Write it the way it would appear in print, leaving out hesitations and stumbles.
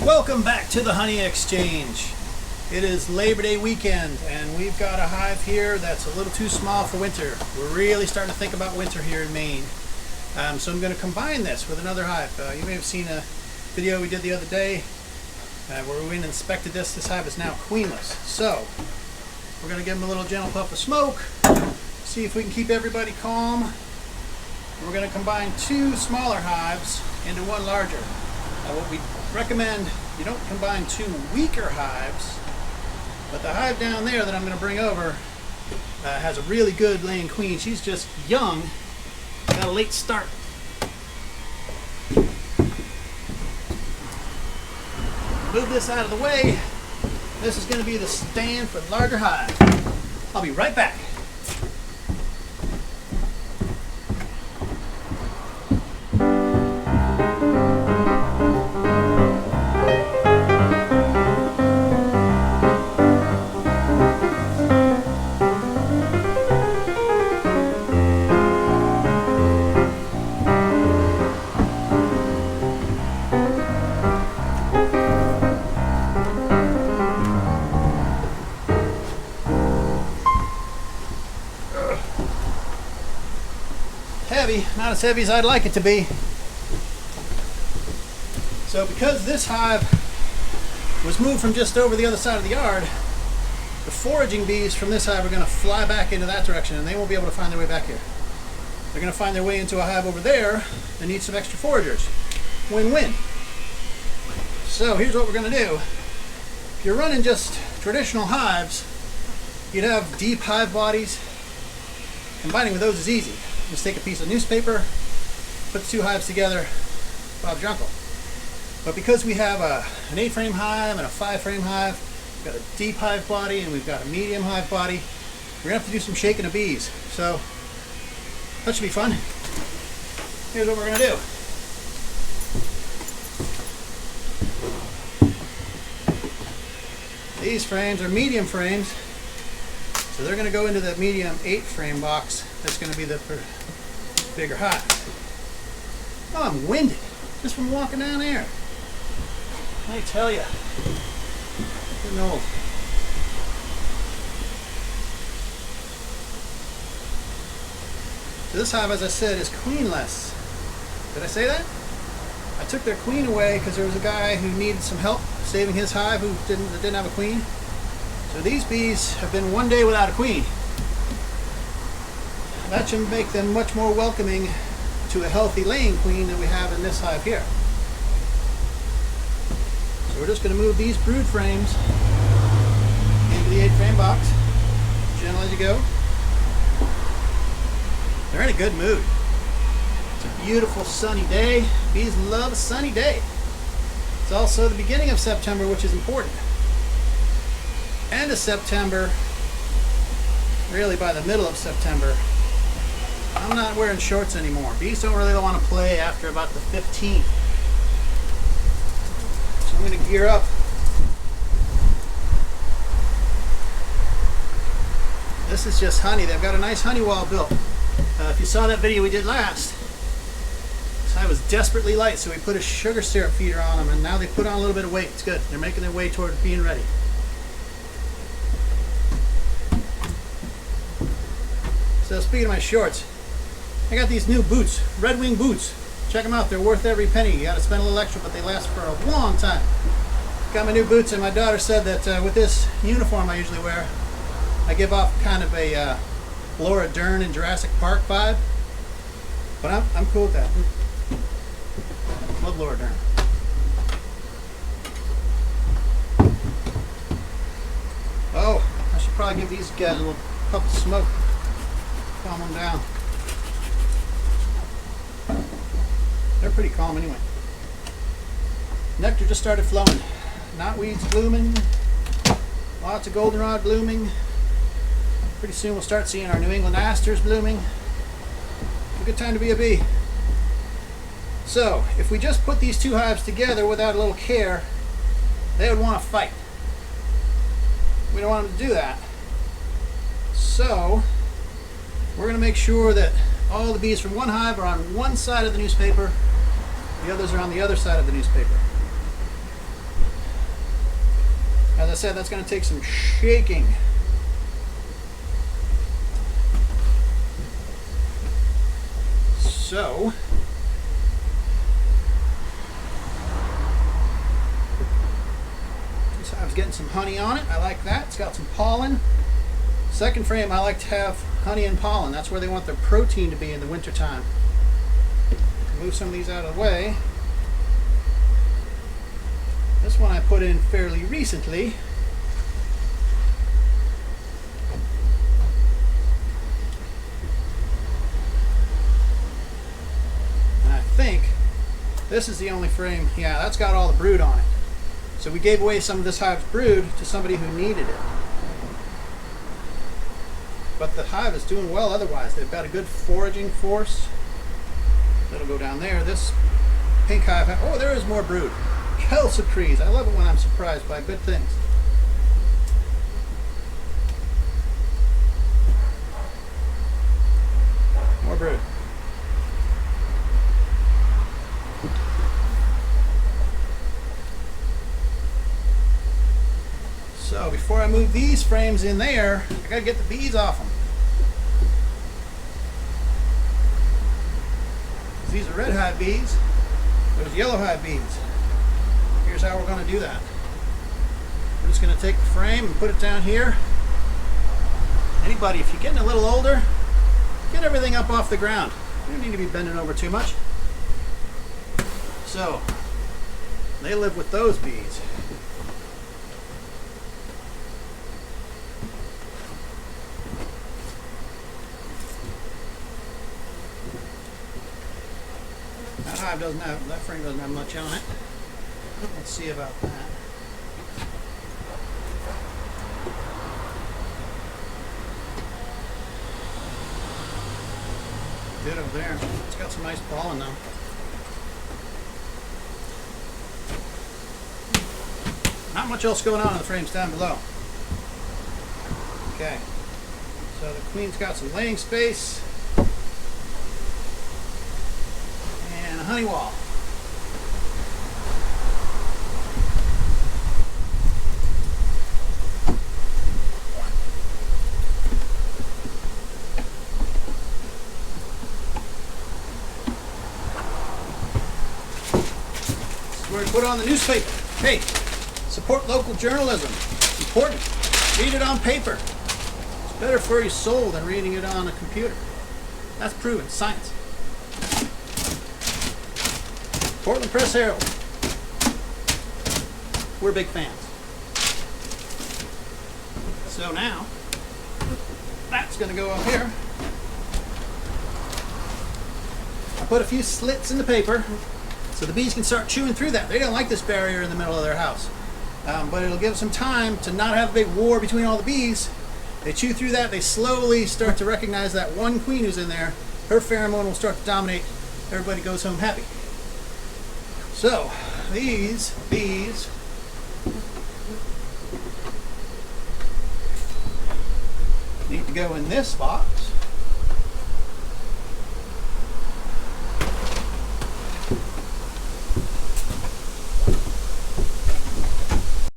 Welcome back to the Honey Exchange. It is Labor Day weekend and we've got a hive here that's a little too small for winter. We're really starting to think about winter here in Maine. So I'm going to combine this with another hive. You may have seen a video we did the other day where we went and inspected this. This hive is now queenless. So we're going to give them a little gentle puff of smoke, see if we can keep everybody calm. And we're going to combine two smaller hives into one larger. What we recommend, you don't combine two weaker hives, but the hive down there that I'm going to bring over has a really good laying queen. She's just young, got a late start. Move this out of the way. This is going to be the stand for the larger hive. I'll be right back. Heavy, not as heavy as I'd like it to be. So because this hive was moved from just over the other side of the yard, the foraging bees from this hive are going to fly back into that direction and they won't be able to find their way back here. They're going to find their way into a hive over there and need some extra foragers. Win-win. So here's what we're going to do. If you're running just traditional hives, you'd have deep hive bodies. Combining with those is easy. Just take a piece of newspaper, put the two hives together, Bob's your uncle. But because we have an 8-frame hive and a 5-frame hive, we've got a deep hive body and we've got a medium hive body, we're going to have to do some shaking of bees. So that should be fun. Here's what we're going to do. These frames are medium frames. So they're going to go into the medium 8-frame box. That's going to be the bigger hive. Oh, I'm winded just from walking down there. Let me tell you, getting old. So this hive, as I said, is queenless. Did I say that? I took their queen away because there was a guy who needed some help saving his hive who didn't have a queen. So these bees have been one day without a queen. That should make them much more welcoming to a healthy laying queen than we have in this hive here. So we're just going to move these brood frames into the 8-frame box. Gentle as you go. They're in a good mood. It's a beautiful sunny day. Bees love a sunny day. It's also the beginning of September, which is important. End of September, really by the middle of September, I'm not wearing shorts anymore. Bees don't really want to play after about the 15th. So I'm going to gear up. This is just honey. They've got a nice honey wall built. If you saw that video we did last, this hive was desperately light, so we put a sugar syrup feeder on them, and now they put on a little bit of weight. It's good. They're making their way toward being ready. So speaking of my shorts, I got these new boots, Red Wing boots. Check them out, they're worth every penny. You gotta spend a little extra, but they last for a long time. Got my new boots, and my daughter said that with this uniform I usually wear, I give off kind of a Laura Dern in Jurassic Park vibe. But I'm cool with that. Love Laura Dern. Oh, I should probably give these guys a little puff of smoke. Calm them down. They're pretty calm anyway. Nectar just started flowing. Knotweeds blooming. Lots of goldenrod blooming. Pretty soon we'll start seeing our New England asters blooming. It's a good time to be a bee. So, if we just put these two hives together without a little care, they would want to fight. We don't want them to do that. So, we're going to make sure that all the bees from one hive are on one side of the newspaper, the others are on the other side of the newspaper. As I said, that's going to take some shaking. So, this hive's getting some honey on it. I like that. It's got some pollen. Second frame, I like to have honey and pollen. That's where they want their protein to be in the wintertime. Move some of these out of the way. This one I put in fairly recently. And I think this is the only frame. Yeah, that's got all the brood on it. So we gave away some of this hive's brood to somebody who needed it. But the hive is doing well otherwise. They've got a good foraging force. That'll go down there. This pink hive, oh, there is more brood. Calcicrees. I love it when I'm surprised by good things. More brood. So before I move these frames in there, I gotta get the bees off them. These are red hive bees. There's yellow hive bees. Here's how we're going to do that. We're just going to take the frame and put it down here. Anybody, if you're getting a little older, get everything up off the ground. You don't need to be bending over too much. So, they live with those bees. That frame doesn't have much on it. Let's see about that. Good over there. It's got some nice pollen though. Not much else going on in the frames down below. Okay. So the queen's got some laying space. And a honey wall. We're put on the newspaper. Hey, support local journalism. Important. Read it on paper. It's better for your soul than reading it on a computer. That's proven. Science. Portland Press Herald. We're big fans. So now, that's going to go up here. I put a few slits in the paper so the bees can start chewing through that. They don't like this barrier in the middle of their house. But it'll give some time to not have a big war between all the bees. They chew through that, they slowly start to recognize that one queen who's in there. Her pheromone will start to dominate. Everybody goes home happy. So, these bees need to go in this box.